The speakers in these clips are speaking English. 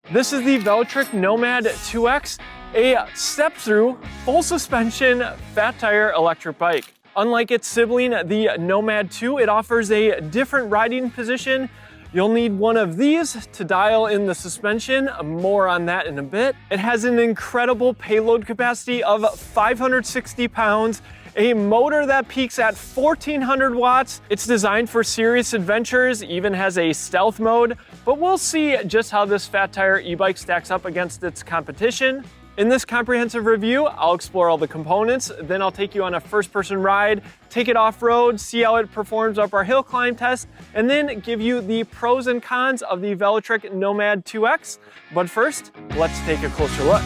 This is the Velotric Nomad 2X, a step-through, full suspension, fat tire electric bike. Unlike its sibling, the Nomad 2, it offers a different riding position. You'll need one of these to dial in the suspension, more on that in a bit. It has an incredible payload capacity of 560 pounds, a motor that peaks at 1400 watts. It's designed for serious adventures, even has a stealth mode, but we'll see just how this fat tire e-bike stacks up against its competition. In this comprehensive review, I'll explore all the components, then I'll take you on a first-person ride, take it off-road, see how it performs up our hill climb test, and then give you the pros and cons of the Velotric Nomad 2X. But first, let's take a closer look.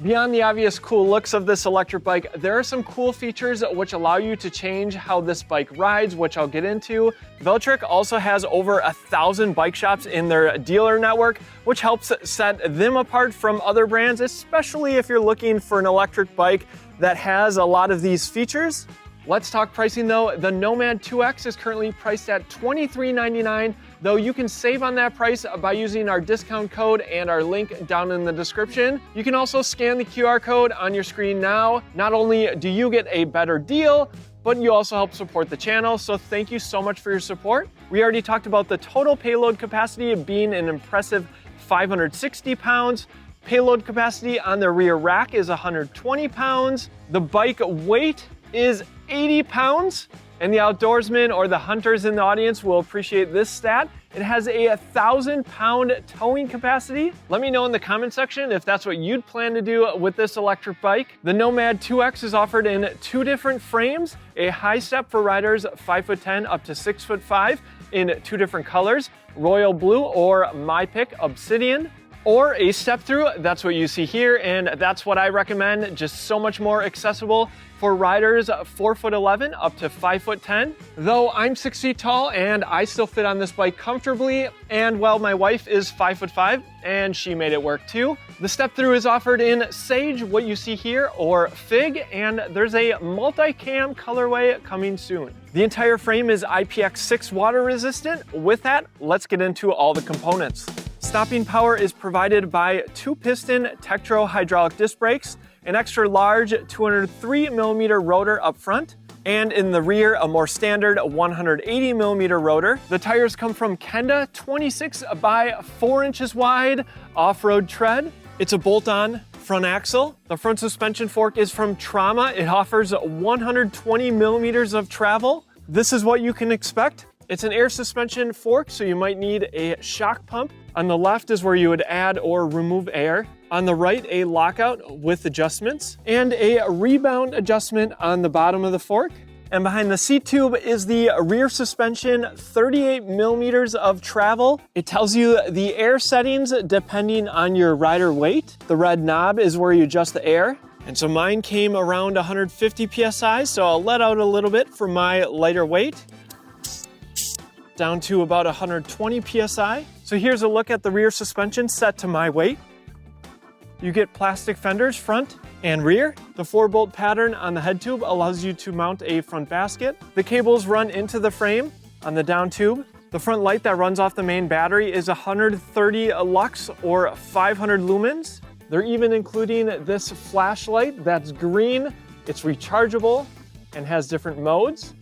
Beyond the obvious cool looks of this electric bike, there are some cool features which allow you to change how this bike rides, which I'll get into. Velotric also has over 1,000 bike shops in their dealer network, which helps set them apart from other brands, especially if you're looking for an electric bike that has a lot of these features. Let's talk pricing though. The Nomad 2X is currently priced at $23.99, though you can save on that price by using our discount code and our link down in the description. You can also scan the QR code on your screen now. Not only do you get a better deal, but you also help support the channel, so thank you so much for your support. We already talked about the total payload capacity being an impressive 560 pounds. Payload capacity on the rear rack is 120 pounds. The bike weight is 80 pounds, and the outdoorsmen or the hunters in the audience will appreciate this stat. It has a 1,000-pound towing capacity. Let me know in the comment section if that's what you'd plan to do with this electric bike. The Nomad 2X is offered in 2 different frames, a high step for riders 5'10" up to 6'5" in 2 different colors, royal blue or my pick, obsidian, or a step through. That's what you see here, and that's what I recommend. Just so much more accessible for riders 4'11" up to 5'10". Though I'm 6 feet tall and I still fit on this bike comfortably, and well, my wife is 5'5" and she made it work too. The step through is offered in Sage, what you see here, or Fig, and there's a multi-cam colorway coming soon. The entire frame is IPX6 water resistant. With that, let's get into all the components. Stopping power is provided by 2-piston Tektro hydraulic disc brakes, an extra large 203mm rotor up front, and in the rear, a more standard 180mm rotor. The tires come from Kenda 26 by 4 inches wide off-road tread. It's a bolt-on front axle. The front suspension fork is from Trauma. It offers 120mm of travel. This is what you can expect. It's an air suspension fork, so you might need a shock pump. On the left is where you would add or remove air. On the right, a lockout with adjustments and a rebound adjustment on the bottom of the fork. And behind the seat tube is the rear suspension, 38mm of travel. It tells you the air settings depending on your rider weight. The red knob is where you adjust the air. And so mine came around 150 PSI, so I'll let out a little bit for my lighter weight, down to about 120 PSI. So here's a look at the rear suspension set to my weight. You get plastic fenders front and rear. The 4-bolt pattern on the head tube allows you to mount a front basket. The cables run into the frame on the down tube. The front light that runs off the main battery is 130 lux or 500 lumens. They're even including this flashlight that's green. It's rechargeable and has different modes.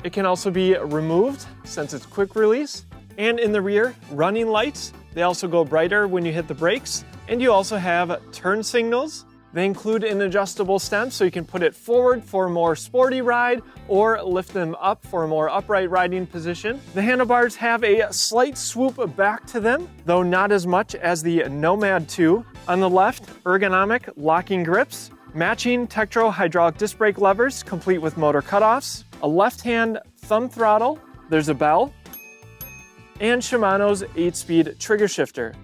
It can also be removed since it's quick release. And in the rear, running lights. They also go brighter when you hit the brakes. And you also have turn signals. They include an adjustable stem, so you can put it forward for a more sporty ride or lift them up for a more upright riding position. The handlebars have a slight swoop back to them, though not as much as the Nomad 2. On the left, ergonomic locking grips, matching Tektro hydraulic disc brake levers complete with motor cutoffs, a left-hand thumb throttle, there's a bell, and Shimano's 8-speed trigger shifter.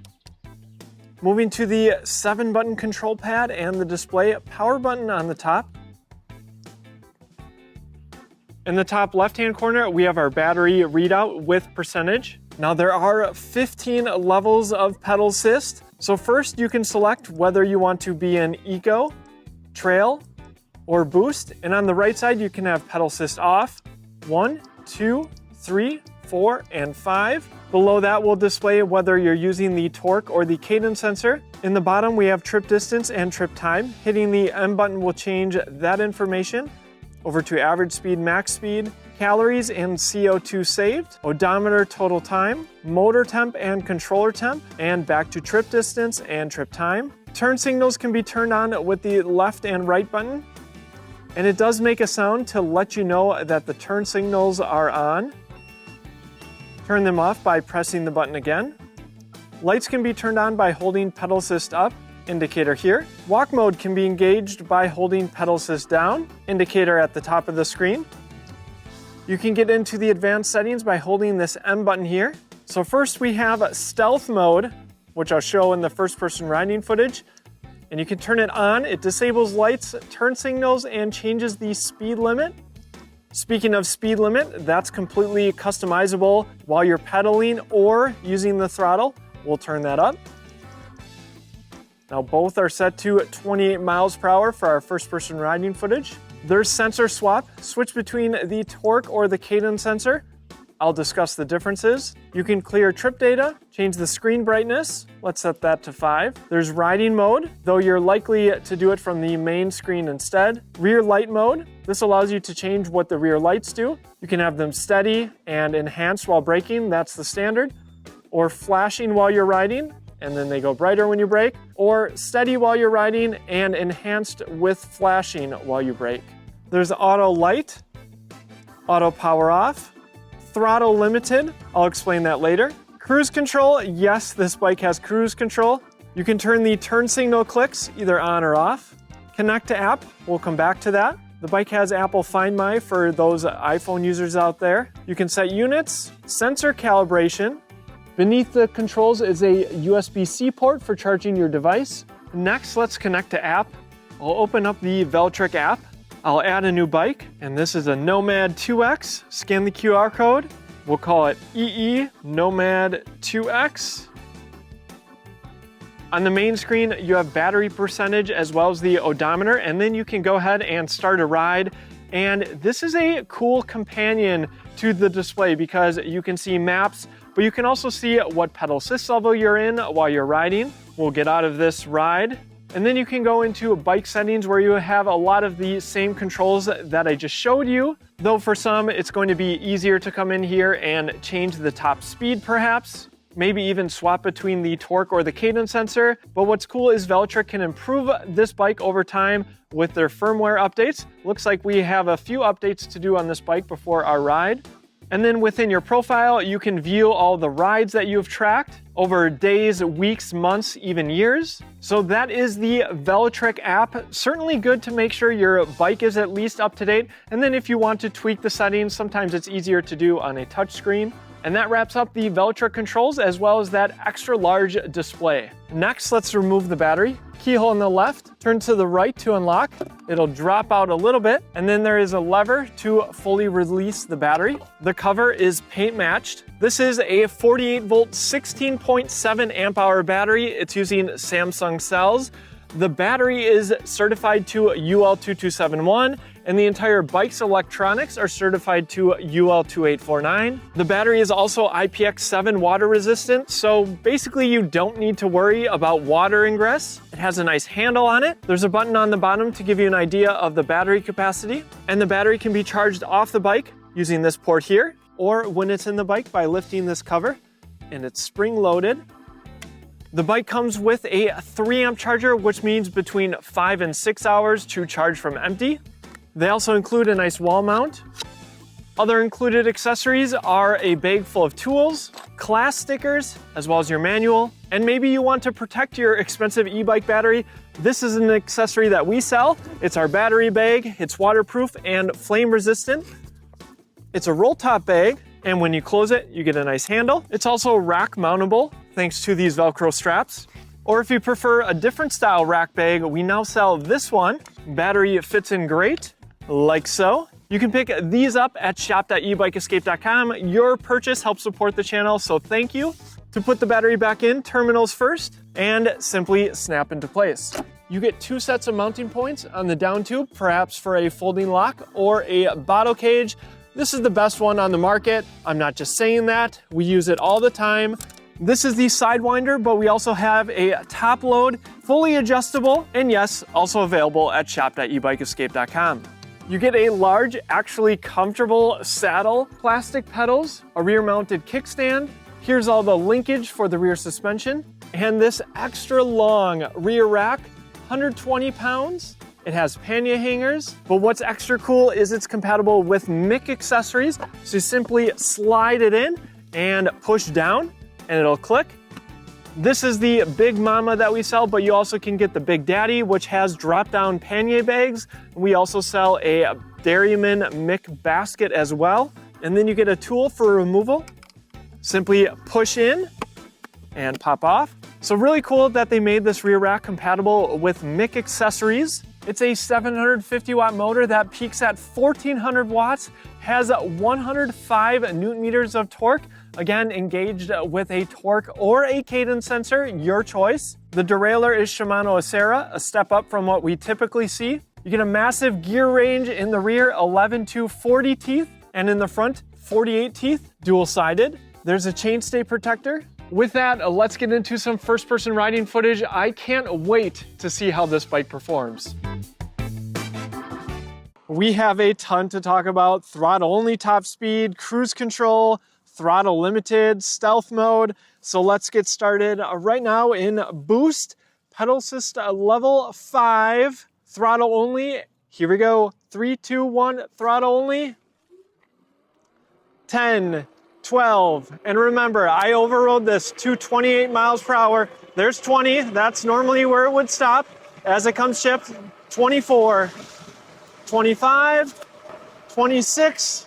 Moving to the 7-button control pad and the display power button on the top. In the top left-hand corner, we have our battery readout with percentage. Now there are 15 levels of pedal assist. So first you can select whether you want to be in Eco, Trail, or Boost. And on the right side, you can have pedal assist off, 1, 2, 3, 4, and 5. Below that will display whether you're using the torque or the cadence sensor. In the bottom, we have trip distance and trip time. Hitting the M button will change that information over to average speed, max speed, calories and CO2 saved, odometer total time, motor temp and controller temp, and back to trip distance and trip time. Turn signals can be turned on with the left and right button. And it does make a sound to let you know that the turn signals are on. Turn them off by pressing the button again. Lights can be turned on by holding pedal assist up, indicator here. Walk mode can be engaged by holding pedal assist down, indicator at the top of the screen. You can get into the advanced settings by holding this M button here. So first we have stealth mode, which I'll show in the first person riding footage. And you can turn it on. It disables lights, turn signals, and changes the speed limit. Speaking of speed limit, that's completely customizable while you're pedaling or using the throttle. We'll turn that up. Now both are set to 28 miles per hour for our first person riding footage. There's sensor swap, switch between the torque or the cadence sensor. I'll discuss the differences. You can clear trip data, change the screen brightness. Let's set that to 5. There's riding mode, though you're likely to do it from the main screen instead. Rear light mode. This allows you to change what the rear lights do. You can have them steady and enhanced while braking. That's the standard. Or flashing while you're riding, and then they go brighter when you brake. Or steady while you're riding and enhanced with flashing while you brake. There's auto light, auto power off, throttle limited, I'll explain that later. Cruise control, yes, this bike has cruise control. You can turn the turn signal clicks either on or off. Connect to app, we'll come back to that. The bike has Apple Find My for those iPhone users out there. You can set units, sensor calibration. Beneath the controls is a USB-C port for charging your device. Next, let's connect to app. I'll open up the Velotric app. I'll add a new bike, and this is a Nomad 2X. Scan the QR code. We'll call it EE Nomad 2X. On the main screen, you have battery percentage as well as the odometer, and then you can go ahead and start a ride. And this is a cool companion to the display because you can see maps, but you can also see what pedal assist level you're in while you're riding. We'll get out of this ride. And then you can go into bike settings where you have a lot of the same controls that I just showed you. Though for some, it's going to be easier to come in here and change the top speed perhaps. Maybe even swap between the torque or the cadence sensor. But what's cool is Velotric can improve this bike over time with their firmware updates. Looks like we have a few updates to do on this bike before our ride. And then within your profile, you can view all the rides that you've tracked over days, weeks, months, even years. So that is the Velotric app. Certainly good to make sure your bike is at least up to date. And then if you want to tweak the settings, sometimes it's easier to do on a touch screen. And that wraps up the Velotric controls as well as that extra large display. Next, let's remove the battery. Keyhole on the left, turn to the right to unlock. It'll drop out a little bit, and then there is a lever to fully release the battery. The cover is paint matched. This is a 48 volt, 16.7 amp hour battery. It's using Samsung cells. The battery is certified to UL2271, and the entire bike's electronics are certified to UL2849. The battery is also IPX7 water resistant, so basically you don't need to worry about water ingress. It has a nice handle on it. There's a button on the bottom to give you an idea of the battery capacity, and the battery can be charged off the bike using this port here, or when it's in the bike by lifting this cover, and it's spring loaded. The bike comes with a 3 amp charger, which means between 5 and 6 hours to charge from empty. They also include a nice wall mount. Other included accessories are a bag full of tools, class stickers, as well as your manual. And maybe you want to protect your expensive e-bike battery. This is an accessory that we sell. It's our battery bag. It's waterproof and flame resistant. It's a roll top bag, and when you close it, you get a nice handle. It's also rack mountable, thanks to these Velcro straps. Or if you prefer a different style rack bag, we now sell this one. Battery fits in great, like so. You can pick these up at shop.ebikeescape.com. Your purchase helps support the channel, so thank you. To put the battery back in, terminals first, and simply snap into place. You get 2 sets of mounting points on the down tube, perhaps for a folding lock or a bottle cage. This is the best one on the market. I'm not just saying that. We use it all the time. This is the Sidewinder, but we also have a top load, fully adjustable, and yes, also available at shop.ebikeescape.com. You get a large, actually comfortable saddle, plastic pedals, a rear mounted kickstand. Here's all the linkage for the rear suspension, and this extra long rear rack, 120 pounds. It has pannier hangers, but what's extra cool is it's compatible with MIK accessories. So you simply slide it in and push down and it'll click. This is the Big Mama that we sell, but you also can get the Big Daddy, which has drop-down pannier bags. We also sell a Dairyman MIK basket as well. And then you get a tool for removal. Simply push in and pop off. So really cool that they made this rear rack compatible with MIK accessories. It's a 750 watt motor that peaks at 1400 watts, has 105 Newton meters of torque, again engaged with a torque or a cadence sensor, your choice. The derailleur is Shimano Acera, a step up from what we typically see. You get a massive gear range in the rear, 11 to 40 teeth, and in the front, 48 teeth, dual-sided. There's a chainstay protector. With that, let's get into some first-person riding footage. I can't wait to see how this bike performs. We have a ton to talk about: throttle-only top speed, cruise control, throttle limited, stealth mode. So let's get started right now in boost, pedal assist level 5, throttle only. Here we go, 3, 2, 1, throttle only. 10, 12, and remember, I overrode this to 28 miles per hour. There's 20, that's normally where it would stop. As it comes shift, 24, 25, 26,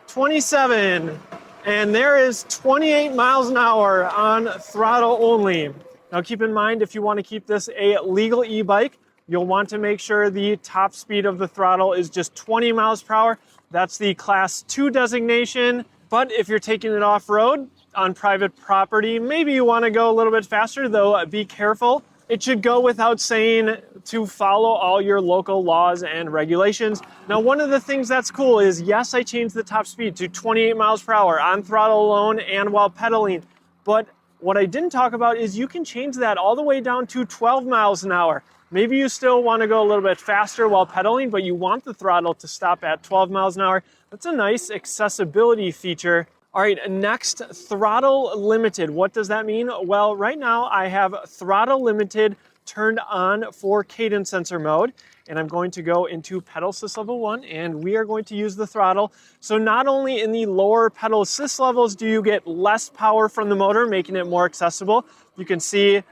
27, and there is 28 miles an hour on throttle only. Now keep in mind, if you want to keep this a legal e-bike, you'll want to make sure the top speed of the throttle is just 20 miles per hour. That's the class 2 designation. But if you're taking it off-road on private property, maybe you want to go a little bit faster, though be careful. It should go without saying to follow all your local laws and regulations. Now, one of the things that's cool is, yes, I changed the top speed to 28 miles per hour on throttle alone and while pedaling. But what I didn't talk about is you can change that all the way down to 12 miles an hour. Maybe you still want to go a little bit faster while pedaling, but you want the throttle to stop at 12 miles an hour. That's a nice accessibility feature. All right, next, throttle limited. What does that mean? Well, right now I have throttle limited turned on for cadence sensor mode, and I'm going to go into pedal assist level 1, and we are going to use the throttle. So not only in the lower pedal assist levels do you get less power from the motor, making it more accessible. You can see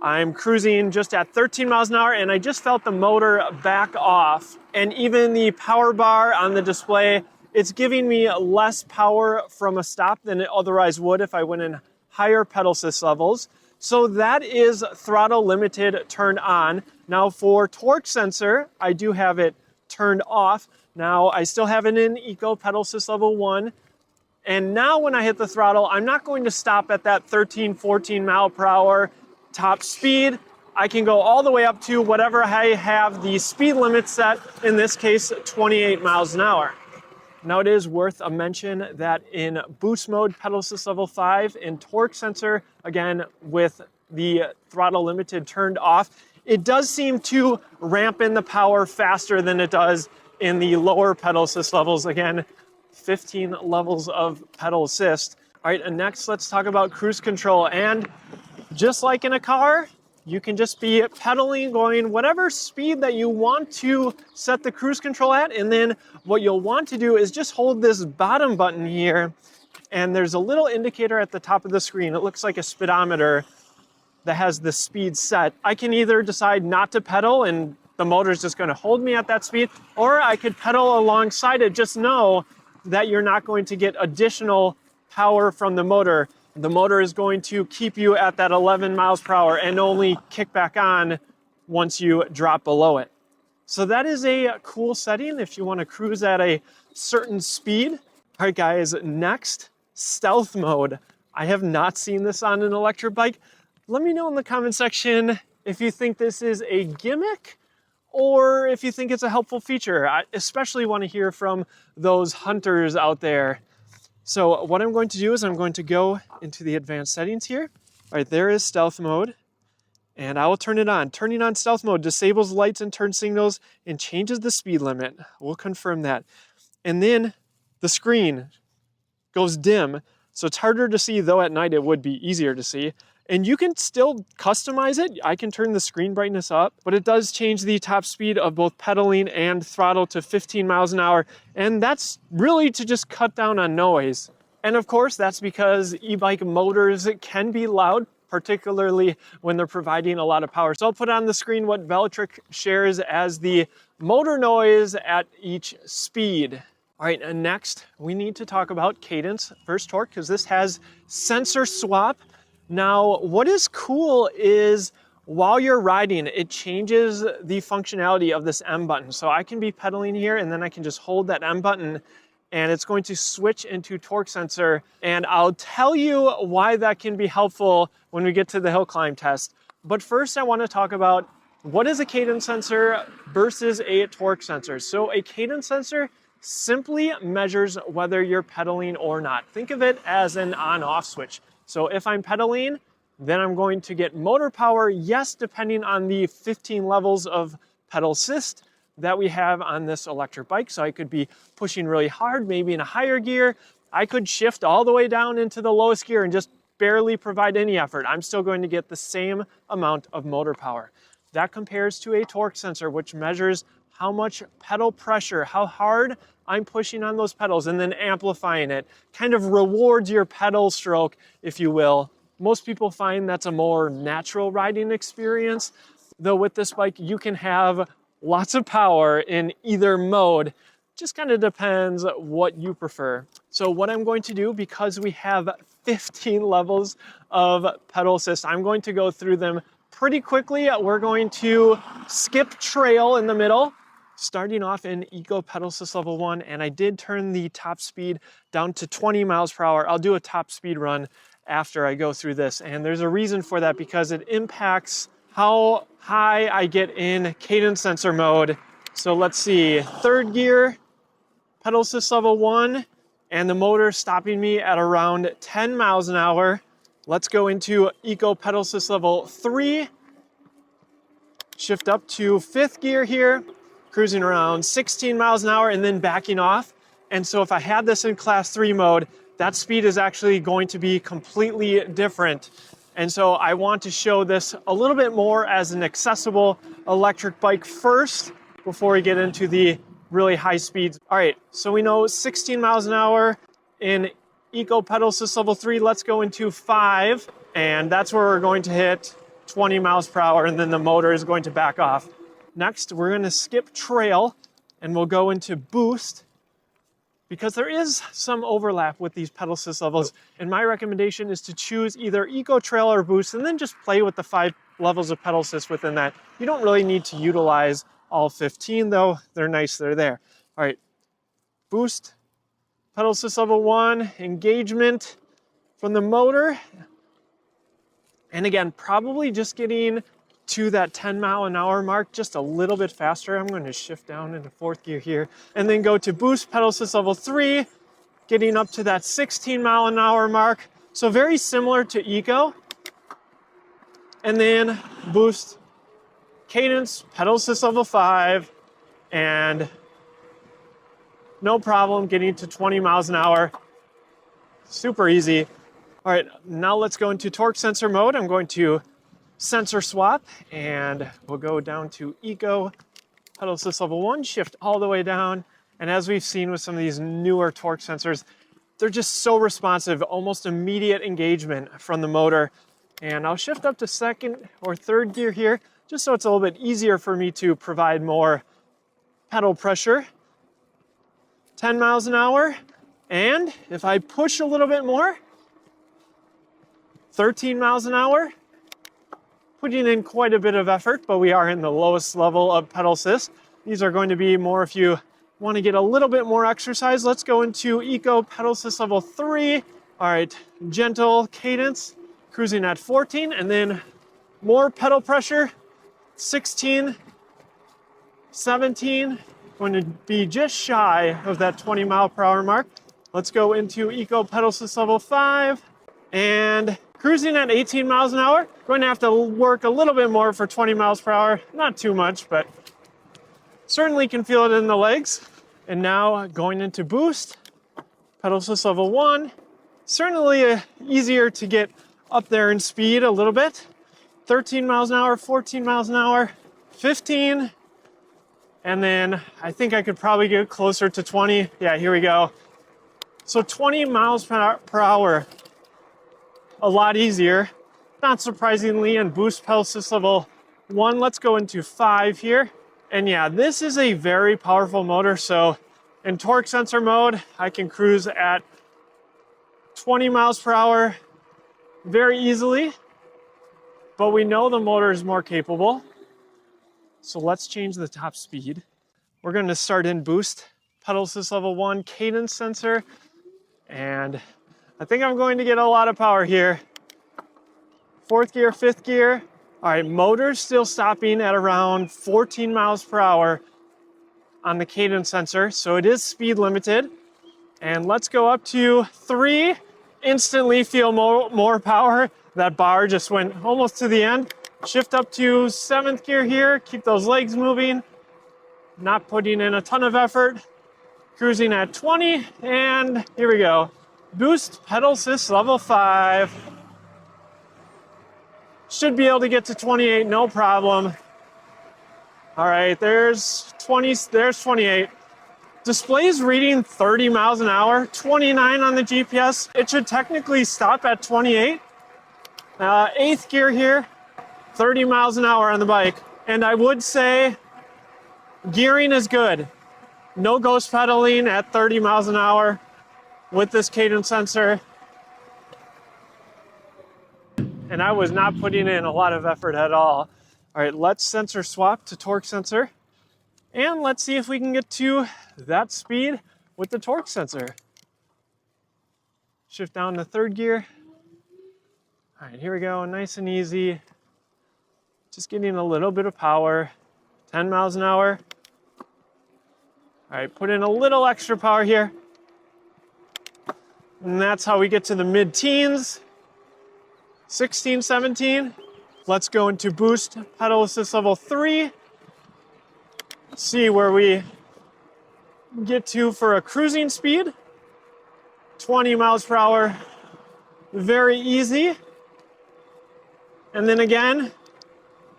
I'm cruising just at 13 miles an hour, and I just felt the motor back off. And even the power bar on the display, it's giving me less power from a stop than it otherwise would if I went in higher pedal assist levels. So that is throttle limited turned on. Now for torque sensor, I do have it turned off. Now I still have it in Eco pedal assist level 1. And now when I hit the throttle, I'm not going to stop at that 13, 14 mile per hour top speed. I can go all the way up to whatever I have the speed limit set, in this case 28 miles an hour. Now it is worth a mention that in boost mode, pedal assist level 5, and torque sensor, again with the throttle limited turned off, it does seem to ramp in the power faster than it does in the lower pedal assist levels. Again, 15 levels of pedal assist. All right, and next let's talk about cruise control. And just like in a car, you can just be pedaling, going whatever speed that you want to set the cruise control at. And then what you'll want to do is just hold this bottom button here. And there's a little indicator at the top of the screen. It looks like a speedometer that has the speed set. I can either decide not to pedal and the motor is just going to hold me at that speed, or I could pedal alongside it. Just know that you're not going to get additional power from the motor. The motor is going to keep you at that 11 miles per hour and only kick back on once you drop below it. So that is a cool setting if you want to cruise at a certain speed. All right, guys, next, stealth mode. I have not seen this on an electric bike. Let me know in the comment section if you think this is a gimmick or if you think it's a helpful feature. I especially want to hear from those hunters out there. So what I'm going to do is I'm going to go into the advanced settings here. All right, there is stealth mode, and I will turn it on. Turning on stealth mode disables lights and turn signals and changes the speed limit. We'll confirm that. And then the screen goes dim, so it's harder to see, though at night it would be easier to see. And you can still customize it. I can turn the screen brightness up, but it does change the top speed of both pedaling and throttle to 15 miles an hour. And that's really to just cut down on noise. And of course, that's because e-bike motors can be loud, particularly when they're providing a lot of power. So I'll put on the screen what Velotric shares as the motor noise at each speed. All right, and next we need to talk about Cadence versus torque, because this has sensor swap. Now, what is cool is while you're riding, it changes the functionality of this M button. So I can be pedaling here and then I can just hold that M button and it's going to switch into torque sensor. And I'll tell you why that can be helpful when we get to the hill climb test. But first I want to talk about what is a cadence sensor versus a torque sensor. So a cadence sensor simply measures whether you're pedaling or not. Think of it as an on-off switch. So if I'm pedaling, then I'm going to get motor power, yes, depending on the 15 levels of pedal assist that we have on this electric bike. So I could be pushing really hard, maybe in a higher gear. I could shift all the way down into the lowest gear and just barely provide any effort. I'm still going to get the same amount of motor power. That compares to a torque sensor, which measures how much pedal pressure, how hard I'm pushing on those pedals, and then amplifying it. Kind of rewards your pedal stroke, if you will. Most people find that's a more natural riding experience, though with this bike you can have lots of power in either mode. Just kind of depends what you prefer. So what I'm going to do, because we have 15 levels of pedal assist, I'm going to go through them pretty quickly. We're going to skip trail in the middle, starting off in Eco Pedal Assist Level 1, and I did turn the top speed down to 20 miles per hour. I'll do a top speed run after I go through this, and there's a reason for that because it impacts how high I get in cadence sensor mode. So let's see, third gear, Pedal Assist Level 1, and the motor stopping me at around 10 miles an hour. Let's go into Eco Pedal Assist Level 3, shift up to fifth gear here, cruising around 16 miles an hour and then backing off. And so if I had this in class 3 mode, that speed is actually going to be completely different. And so I want to show this a little bit more as an accessible electric bike first before we get into the really high speeds. All right, so we know 16 miles an hour in Eco Pedal Assist Level 3. Let's go into 5, and that's where we're going to hit 20 miles per hour, and then the motor is going to back off. Next, we're going to skip trail and we'll go into boost because there is some overlap with these pedal assist levels. And my recommendation is to choose either Eco Trail or boost and then just play with the 5 levels of pedal assist within that. You don't really need to utilize all 15 though. They're nice, they're there. All right, boost, pedal assist level 1, engagement from the motor. And again, probably just getting to that 10 mile an hour mark just a little bit faster. I'm going to shift down into 4th gear here and then go to boost pedal assist level 3, getting up to that 16 mile an hour mark. So very similar to Eco. And then boost cadence pedal assist level 5, and no problem getting to 20 miles an hour. Super easy. All right, now let's go into torque sensor mode. I'm going to sensor swap, and we'll go down to Eco pedal assist level 1, shift all the way down. And as we've seen with some of these newer torque sensors, they're just so responsive, almost immediate engagement from the motor. And I'll shift up to 2nd or 3rd gear here, just so it's a little bit easier for me to provide more pedal pressure. 10 miles an hour, and if I push a little bit more, 13 miles an hour, putting in quite a bit of effort, but we are in the lowest level of pedal assist. These are going to be more if you want to get a little bit more exercise. Let's go into Eco Pedal Assist level 3. All right, gentle cadence, cruising at 14, and then more pedal pressure, 16, 17, going to be just shy of that 20 mile per hour mark. Let's go into Eco Pedal Assist level 5, and cruising at 18 miles an hour. Going to have to work a little bit more for 20 miles per hour. Not too much, but certainly can feel it in the legs. And now going into boost, pedal assist level 1. Certainly easier to get up there in speed a little bit. 13 miles an hour, 14 miles an hour, 15. And then I think I could probably get closer to 20. Yeah, here we go. So 20 miles per hour, a lot easier. Not surprisingly, in boost pedal assist level 1, let's go into 5 here. And yeah, this is a very powerful motor. So in torque sensor mode, I can cruise at 20 miles per hour very easily, but we know the motor is more capable. So let's change the top speed. We're going to start in boost pedal assist level 1 cadence sensor. And I think I'm going to get a lot of power here. 4th gear, 5th gear. All right, motor's still stopping at around 14 miles per hour on the cadence sensor, so it is speed limited. And let's go up to 3. Instantly feel more power. That bar just went almost to the end. Shift up to 7th gear here, keep those legs moving. Not putting in a ton of effort. Cruising at 20, and here we go. Boost pedal assist level 5. Should be able to get to 28, no problem. All right, there's 20, there's 28. Display's reading 30 miles an hour, 29 on the GPS. It should technically stop at 28. 8th gear here, 30 miles an hour on the bike. And I would say gearing is good. No ghost pedaling at 30 miles an hour with this cadence sensor. And I was not putting in a lot of effort at all. All right, let's sensor swap to torque sensor. And let's see if we can get to that speed with the torque sensor. Shift down to 3rd gear. All right, here we go, nice and easy. Just getting a little bit of power, 10 miles an hour. All right, put in a little extra power here. And that's how we get to the mid-teens. 16, 17. Let's go into boost pedal assist level 3. See where we get to for a cruising speed. 20 miles per hour, very easy. And then again,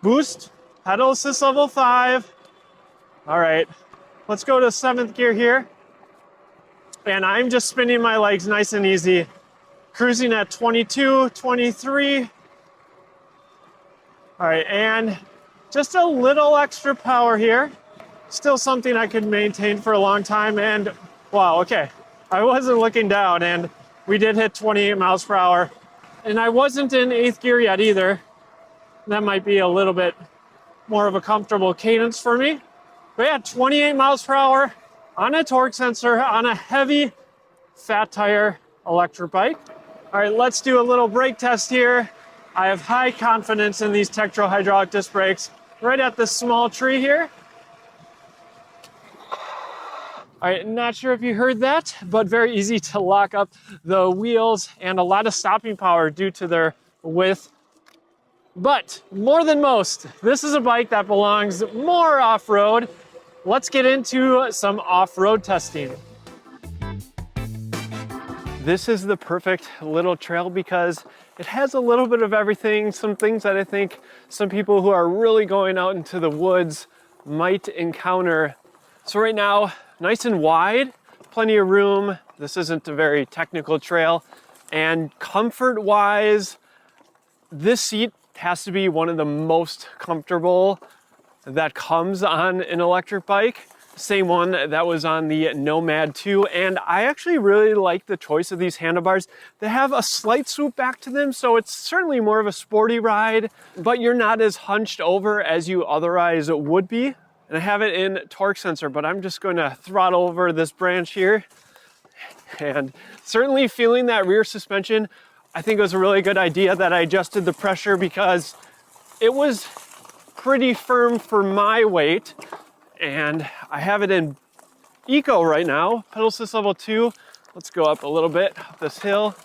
boost pedal assist level 5. All right, let's go to 7th gear here. And I'm just spinning my legs nice and easy. Cruising at 22, 23. All right, and just a little extra power here. Still something I could maintain for a long time. And wow, okay, I wasn't looking down, and we did hit 28 miles per hour. And I wasn't in 8th gear yet either. That might be a little bit more of a comfortable cadence for me. But yeah, 28 miles per hour on a torque sensor on a heavy fat tire electric bike. All right, let's do a little brake test here. I have high confidence in these Tektro hydraulic disc brakes. Right at this small tree here. All right, not sure if you heard that, but very easy to lock up the wheels and a lot of stopping power due to their width. But more than most, this is a bike that belongs more off-road. Let's get into some off-road testing. This is the perfect little trail because it has a little bit of everything, some things that I think some people who are really going out into the woods might encounter. So right now, nice and wide, plenty of room. This isn't a very technical trail. And comfort-wise, this seat has to be one of the most comfortable that comes on an electric bike. Same one that was on the Nomad 2, and I actually really like the choice of these handlebars. They have a slight swoop back to them, so it's certainly more of a sporty ride, but you're not as hunched over as you otherwise would be. and I have it in torque sensor, but I'm just going to throttle over this branch here. And certainly feeling that rear suspension, I think it was a really good idea that I adjusted the pressure because it was pretty firm for my weight. And I have it in Eco right now, pedal assist level 2. Let's go up a little bit up this hill.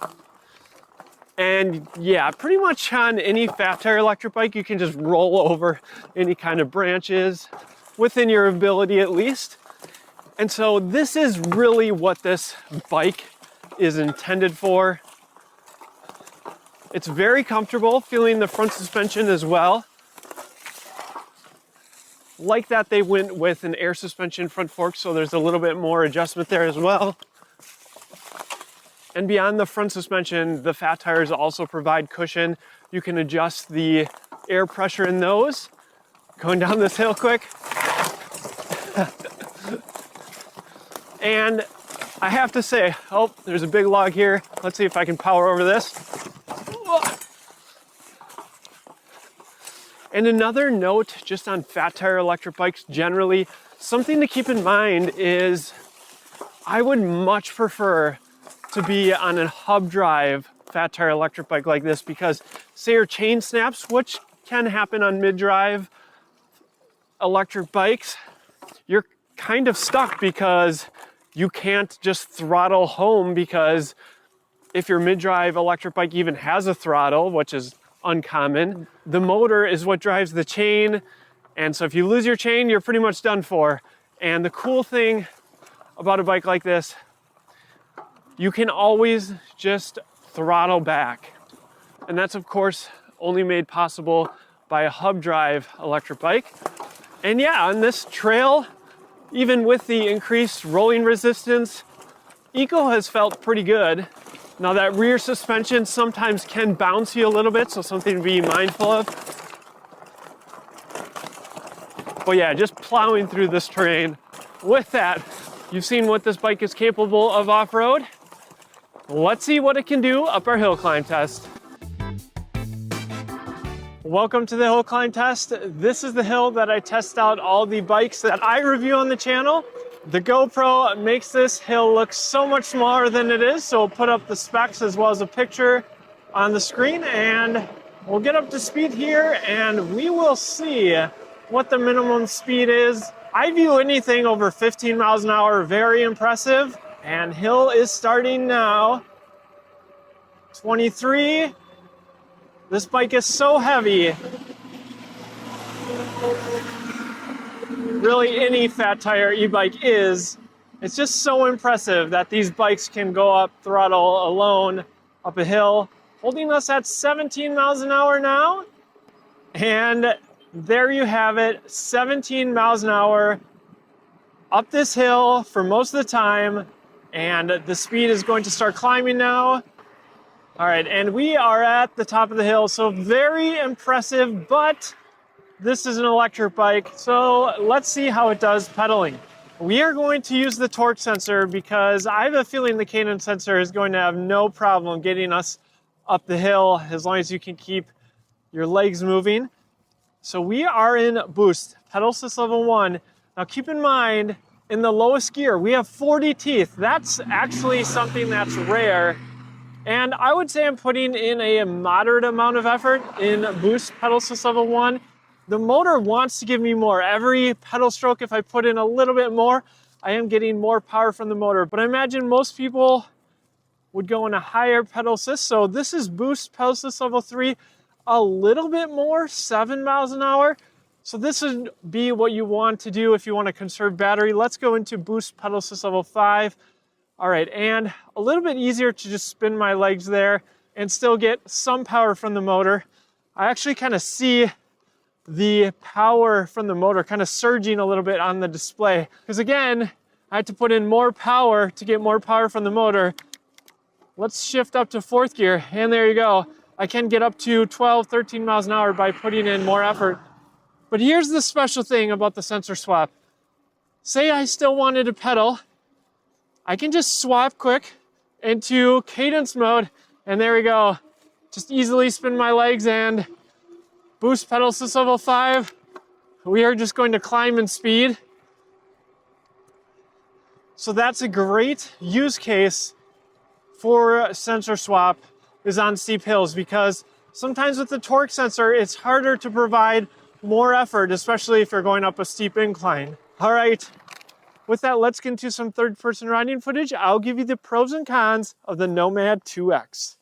And yeah, pretty much on any fat tire electric bike, you can just roll over any kind of branches within your ability at least. And so this is really what this bike is intended for. It's very comfortable, feeling the front suspension as well. Like that, they went with an air suspension front fork, so there's a little bit more adjustment there as well. And beyond the front suspension, the fat tires also provide cushion. You can adjust the air pressure in those. Going down this hill quick. And I have to say, oh, there's a big log here. Let's see if I can power over this. And another note just on fat tire electric bikes generally, something to keep in mind is I would much prefer to be on a hub drive fat tire electric bike like this, because say your chain snaps, which can happen on mid-drive electric bikes, you're kind of stuck because you can't just throttle home, because if your mid-drive electric bike even has a throttle, which is uncommon, the motor is what drives the chain. And so if you lose your chain, you're pretty much done for. And the cool thing about a bike like this, you can always just throttle back. And that's of course only made possible by a hub drive electric bike. And yeah, on this trail, even with the increased rolling resistance, Eco has felt pretty good. Now that rear suspension sometimes can bounce you a little bit, so something to be mindful of. But yeah, just plowing through this terrain. With that, you've seen what this bike is capable of off-road. Let's see what it can do up our hill climb test. Welcome to the hill climb test. This is the hill that I test out all the bikes that I review on the channel. The GoPro makes this hill look so much smaller than it is, so we'll put up the specs as well as a picture on the screen, and we'll get up to speed here and we will see what the minimum speed is. I view anything over 15 miles an hour very impressive, and hill is starting now. 23. This bike is so heavy. Really, any fat tire e-bike is. It's just so impressive that these bikes can go up throttle alone up a hill, holding us at 17 miles an hour now. And there you have it, 17 miles an hour up this hill for most of the time. And the speed is going to start climbing now. All right, and we are at the top of the hill, so very impressive, but this is an electric bike, so let's see how it does pedaling. We are going to use the torque sensor because I have a feeling the Cadence sensor is going to have no problem getting us up the hill as long as you can keep your legs moving. So we are in boost, pedal assist level 1. Now keep in mind, in the lowest gear, we have 40 teeth. That's actually something that's rare. And I would say I'm putting in a moderate amount of effort in boost pedal assist level 1. The motor wants to give me more. Every pedal stroke, if I put in a little bit more, I am getting more power from the motor. But I imagine most people would go in a higher pedal assist. So this is boost pedal assist level 3, a little bit more, 7 miles an hour. So this would be what you want to do if you want to conserve battery. Let's go into boost pedal assist level 5. All right, and a little bit easier to just spin my legs there and still get some power from the motor. I actually kind of see the power from the motor kind of surging a little bit on the display. Because again, I had to put in more power to get more power from the motor. Let's shift up to 4th gear, and there you go. I can get up to 12, 13 miles an hour by putting in more effort. But here's the special thing about the sensor swap. Say I still wanted to pedal, I can just swap quick into Cadence mode, and there we go. Just easily spin my legs and boost pedal assist level 5. we are just going to climb in speed. So that's a great use case for sensor swap, is on steep hills, because sometimes with the torque sensor, it's harder to provide more effort, especially if you're going up a steep incline. All right, with that, let's get into some third-person riding footage. I'll give you the pros and cons of the Nomad 2X.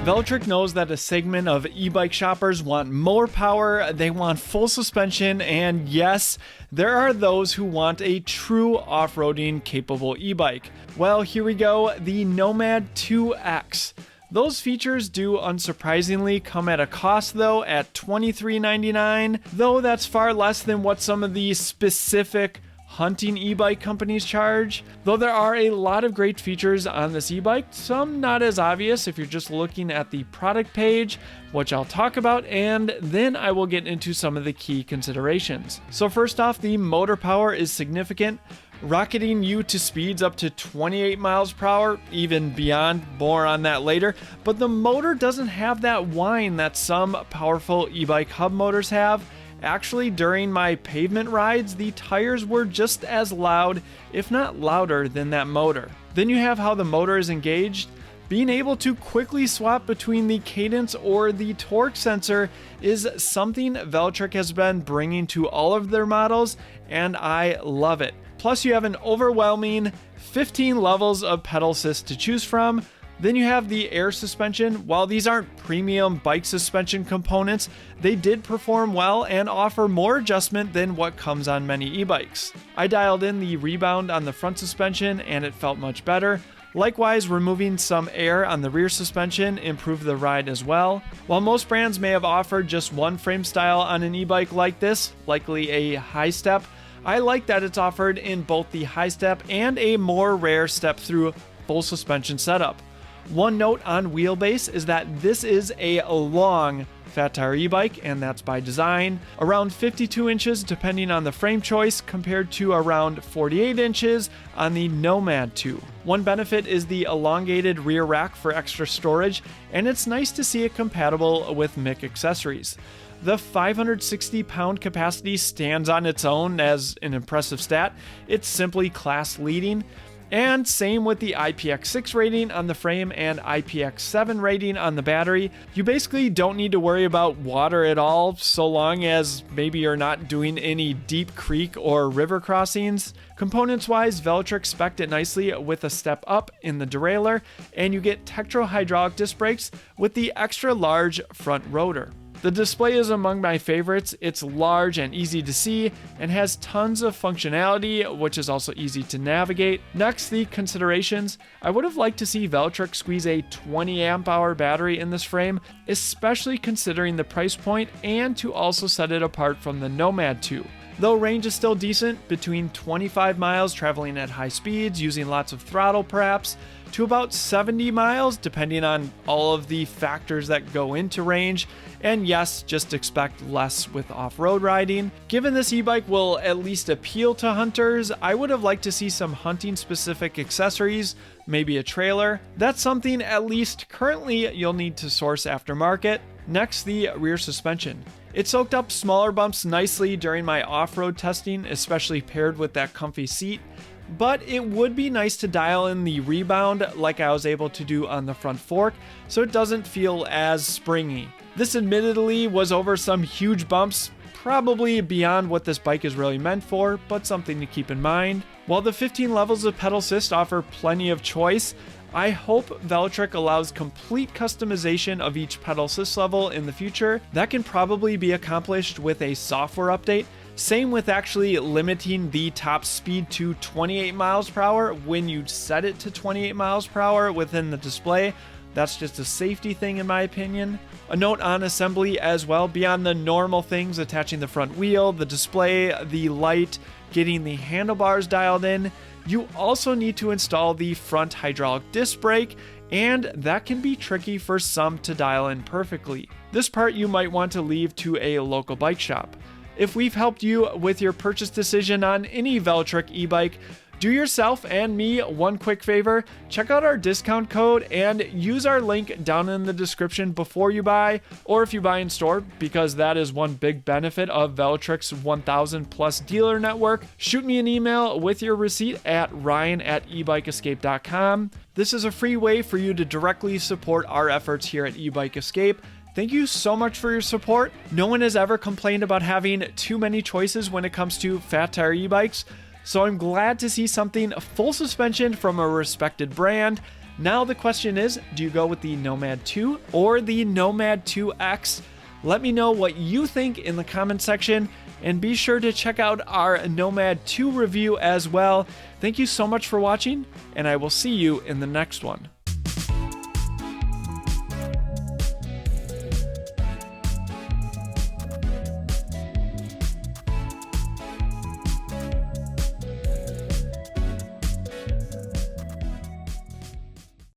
Velotric knows that a segment of e-bike shoppers want more power, they want full suspension, and yes, there are those who want a true off-roading capable e-bike. Well, here we go, the Nomad 2X. Those features do unsurprisingly come at a cost though, at $23.99, though that's far less than what some of the specific hunting e-bike companies charge. Though there are a lot of great features on this e-bike, some not as obvious if you're just looking at the product page, which I'll talk about, and then I will get into some of the key considerations. So first off, the motor power is significant, rocketing you to speeds up to 28 miles per hour, even beyond. More on that later. But the motor doesn't have that whine that some powerful e-bike hub motors have. Actually, during my pavement rides, the tires were just as loud, if not louder, than that motor. Then you have how the motor is engaged. Being able to quickly swap between the cadence or the torque sensor is something Velotric has been bringing to all of their models, and I love it. Plus, you have an overwhelming 15 levels of pedal assist to choose from. Then you have the air suspension. While these aren't premium bike suspension components, they did perform well and offer more adjustment than what comes on many e-bikes. I dialed in the rebound on the front suspension and it felt much better. Likewise, removing some air on the rear suspension improved the ride as well. While most brands may have offered just one frame style on an e-bike like this, likely a high step, I like that it's offered in both the high step and a more rare step through full suspension setup. One note on wheelbase is that this is a long fat tire e-bike, and that's by design. Around 52 inches depending on the frame choice, compared to around 48 inches on the Nomad 2. One benefit is the elongated rear rack for extra storage, and it's nice to see it compatible with MIK accessories. The 560-pound capacity stands on its own as an impressive stat. It's simply class leading. And same with the IPX6 rating on the frame and IPX7 rating on the battery. You basically don't need to worry about water at all, so long as maybe you're not doing any deep creek or river crossings. Components-wise, Velotric spec'd it nicely with a step up in the derailleur, and you get Tektro hydraulic disc brakes with the extra large front rotor. The display is among my favorites. It's large and easy to see and has tons of functionality, which is also easy to navigate. Next, the considerations. I would have liked to see Velotric squeeze a 20 amp hour battery in this frame, especially considering the price point, and to also set it apart from the Nomad 2. Though range is still decent, between 25 miles traveling at high speeds using lots of throttle perhaps, to about 70 miles depending on all of the factors that go into range, and yes, just expect less with off-road riding. Given this e-bike will at least appeal to hunters, I would have liked to see some hunting specific accessories, maybe a trailer. That's something at least currently you'll need to source aftermarket. Next, the rear suspension. It soaked up smaller bumps nicely during my off-road testing, especially paired with that comfy seat, but it would be nice to dial in the rebound like I was able to do on the front fork, so it doesn't feel as springy. This admittedly was over some huge bumps, probably beyond what this bike is really meant for, but something to keep in mind. While the 15 levels of pedal assist offer plenty of choice, I hope Velotric allows complete customization of each pedal assist level in the future. That can probably be accomplished with a software update. Same with actually limiting the top speed to 28 miles per hour when you set it to 28 miles per hour within the display. That's just a safety thing in my opinion. A note on assembly as well, beyond the normal things attaching the front wheel, the display, the light, getting the handlebars dialed in, you also need to install the front hydraulic disc brake, and that can be tricky for some to dial in perfectly. This part you might want to leave to a local bike shop. If we've helped you with your purchase decision on any Velotric e-bike, Do yourself and me one quick favor, check out our discount code and use our link down in the description before you buy, or if you buy in store, because that is one big benefit of Velotric's 1,000 plus dealer network. Shoot me an email with your receipt at ryan@ebikeescape.com. This is a free way for you to directly support our efforts here at eBike Escape. Thank you so much for your support. No one has ever complained about having too many choices when it comes to fat tire e-bikes. So I'm glad to see something full suspension from a respected brand. Now the question is, do you go with the Nomad 2 or the Nomad 2X? Let me know what you think in the comment section, and be sure to check out our Nomad 2 review as well. Thank you so much for watching, and I will see you in the next one.